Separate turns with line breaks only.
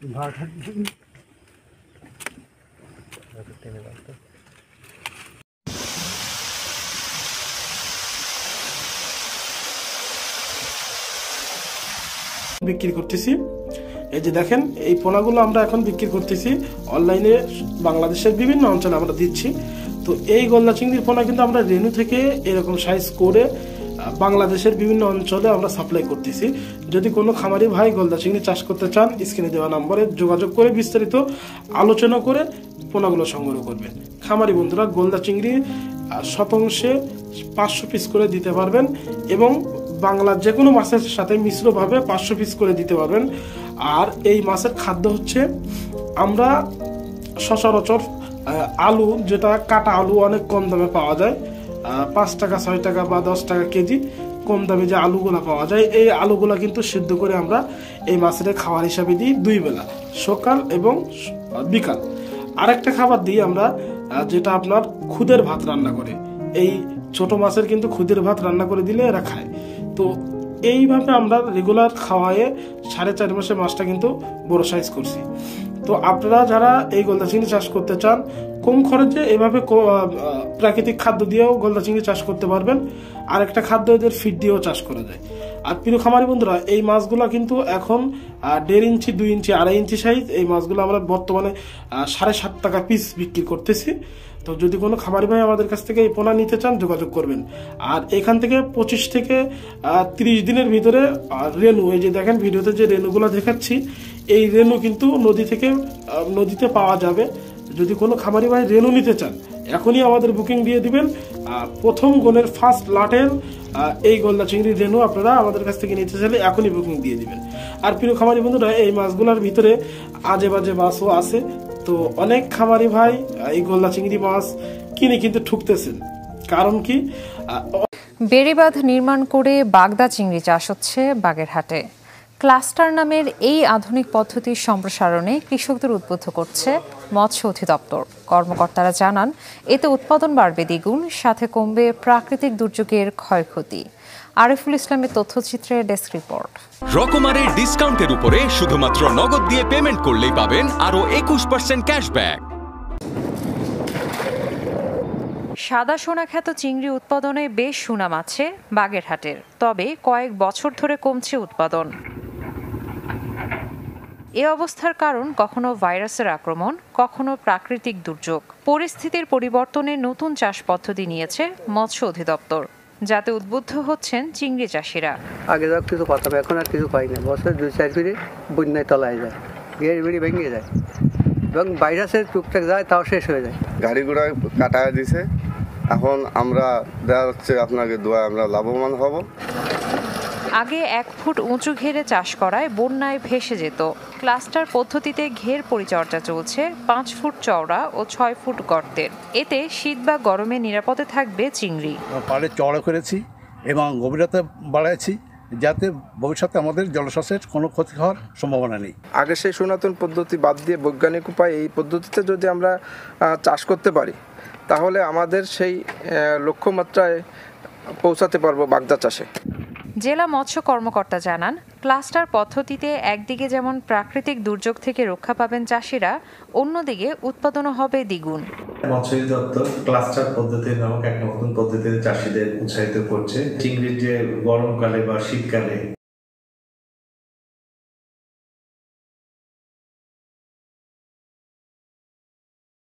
বিক্রি করতেছি। এই যে দেখেন, এই পোনাগুলো আমরা এখন বিক্রি করতেছি অনলাইনে, বাংলাদেশের বিভিন্ন অঞ্চলে আমরা দিচ্ছি। তো এই গলদা চিংড়ির পোনা কিন্তু আমরা রেনু থেকে এরকম সাইজ করে বাংলাদেশের বিভিন্ন অঞ্চলে আমরা সাপ্লাই করতেছি। যদি কোনো খামারি ভাই গলদা চিংড়ি চাষ করতে চান, স্ক্রিনে দেওয়া নম্বরে যোগাযোগ করে বিস্তারিত আলোচনা করে পোনাগুলো সংগ্রহ করবেন। খামারি বন্ধুরা গলদা চিংড়ি শতাংশে 500 পিস করে দিতে পারবেন এবং বাংলার যে কোনো মাছের সাথে মিশ্রভাবে 500 পিস করে দিতে পারবেন। আর এই মাছের খাদ্য হচ্ছে, আমরা সচরাচর আলু, যেটা কাটা আলু অনেক কম দামে পাওয়া যায়, 5 টাকা 6 টাকা বা 10 টাকা কেজি কম দামে যে আলুগুলা পাওয়া যায়, এই আলুগুলা কিন্তু সিদ্ধ করে আমরা এই মাছের খাবার হিসাবে দিই 2 বেলা, সকাল এবং বিকাল। আরেকটা খাবার দিই আমরা, যেটা আপনার খুদের ভাত রান্না করে। এই ছোট মাছের কিন্তু খুদের ভাত রান্না করে দিলে এরা খায়। তো এইভাবে আমরা রেগুলার খাওয়ায়ে 4.5 মাসে মাছটা কিন্তু বড় সাইজ করছি। তো আপনারা যারা এই গলদা চিংড়ি চাষ করতে চান, কম খরচে এইভাবে প্রাকৃতিক খাদ্য দিয়েও গলদা চিংড়ি চাষ করতে পারবেন। আর একটা খাদ্য এদের ফিড দিয়েও চাষ করা যায়। আর প্রিয় খামারি বন্ধুরা, এই মাছগুলো কিন্তু এখন 1.5 ইঞ্চি, 2 ইঞ্চি, 2.5 ইঞ্চি সাইজ। এই মাছগুলো আমরা বর্তমানে 7.5 টাকা পিস বিক্রি করতেছি। তো যদি কোনো খামারি ভাই আমাদের কাছ থেকে এই পোনা নিতে চান, যোগাযোগ করবেন। আর এখান থেকে 25 থেকে 30 দিনের ভিতরে রেনু, এই যে দেখেন ভিডিওতে যে রেনুগুলো দেখাচ্ছি, এই রেনু কিন্তু নদীতে পাওয়া যাবে। যদি কোনো খামারি ভাই রেনু নিতে চান, এখনই আমাদের বুকিং দিয়ে দিবেন। প্রথম গোনের ফার্স্ট লাটের এই গলদা চিংড়ির রেনু আপনারা আমাদের কাছ থেকে নিতে চাইলে এখনই বুকিং দিয়ে দিবেন। আর প্রিয় খামারি বন্ধুরা, এই মাছগুলোর ভিতরে আজে বাজে মাছও আছে। তো অনেক খামারি ভাই এই গলদা চিংড়ি মাছ কিনে কিন্তু ঠুকতেছেন। কারণ কি,
বেড়িবাঁধ নির্মাণ করে বাগদা চিংড়ি চাষ হচ্ছে বাগেরহাটে। ক্লাস্টার নামের এই আধুনিক পদ্ধতির সম্প্রসারণে কৃষকদের উদ্বুদ্ধ করছে মৎস্য অধিদপ্তর। কর্মকর্তারা জানান, এতে উৎপাদন বাড়বে দ্বিগুণ, সাথে কমবে প্রাকৃতিক দুর্যোগের ক্ষয়ক্ষতি। আরিফুল ইসলামের তথ্যচিত্রে ডেস্ক রিপোর্ট।
রকমারের ডিসকাউন্টের উপরে শুধুমাত্র নগদ দিয়ে পেমেন্ট করলেই পাবেন আরো 21% ক্যাশব্যাক।
সাদা সোনা খ্যাত চিংড়ি উৎপাদনে বেশ সুনাম আছে বাগেরহাটের, তবে কয়েক বছর ধরে কমছে উৎপাদন। এ অবস্থার কারণ কখনো ভাইরাসের আক্রমণ, কখনো প্রাকৃতিক দুর্যোগ। পরিস্থিতির পরিবর্তনে নতুন চাষ পদ্ধতি নিয়েছে মৎস্য অধিদপ্তর, যাতে উদ্বুদ্ধ হচ্ছেন চিংড়ি চাষিরা।
আগে যা কিছু কথা, এখন আর কিছু পাই না। বছর 2-4 ফিরে বন্যায় তলায় যায়, গেড়ি বেড়ি ভেঙে যায় এবং ভাইরাসের টুকটাক যায়, তাও শেষ হয়ে যায়।
গাড়ি ঘোড়া কাটায় দিছে। এখন আমরা দেখা যাচ্ছে আপনাকে দোয়া আমরা লাভবান হব।
আগে 1 ফুট উঁচু ঘেরে চাষ করায় বন্যায় ভেসে যেত। ক্লাস্টার পদ্ধতিতে ঘের পরিচর্যা চলছে 5 ফুট চওড়া ও 6 ফুট গর্তের। এতে শীত বা গরমে নিরাপদে থাকবে চিংড়ি।
পাড়ে চওড়া করেছি এবং গভীরতা বাড়াইছি, যাতে ভবিষ্যতে আমাদের জলশস্যের কোনো ক্ষতি হওয়ার সম্ভাবনা নেই।
আগে সেই সনাতন পদ্ধতি বাদ দিয়ে বৈজ্ঞানিক উপায় এই পদ্ধতিতে যদি আমরা চাষ করতে পারি, তাহলে আমাদের সেই লক্ষ্যমাত্রায় পৌঁছাতে পারবো বাগদা চাষে।
জেলা মৎস্য কর্মকর্তা জানান, ক্লাস্টার পদ্ধতিতে একদিকে যেমন প্রাকৃতিক দুর্যোগ থেকে রক্ষা পাবেন চাষিরা, অন্যদিকে উৎপাদনও হবে দ্বিগুণ।
মৎস্য অধিদপ্তর ক্লাস্টার পদ্ধতি নামক এক নতুন পদ্ধতিতে চাষিদের উৎসাহিত করছে। চিংড়ির যে গরমকালে বা শীতকালে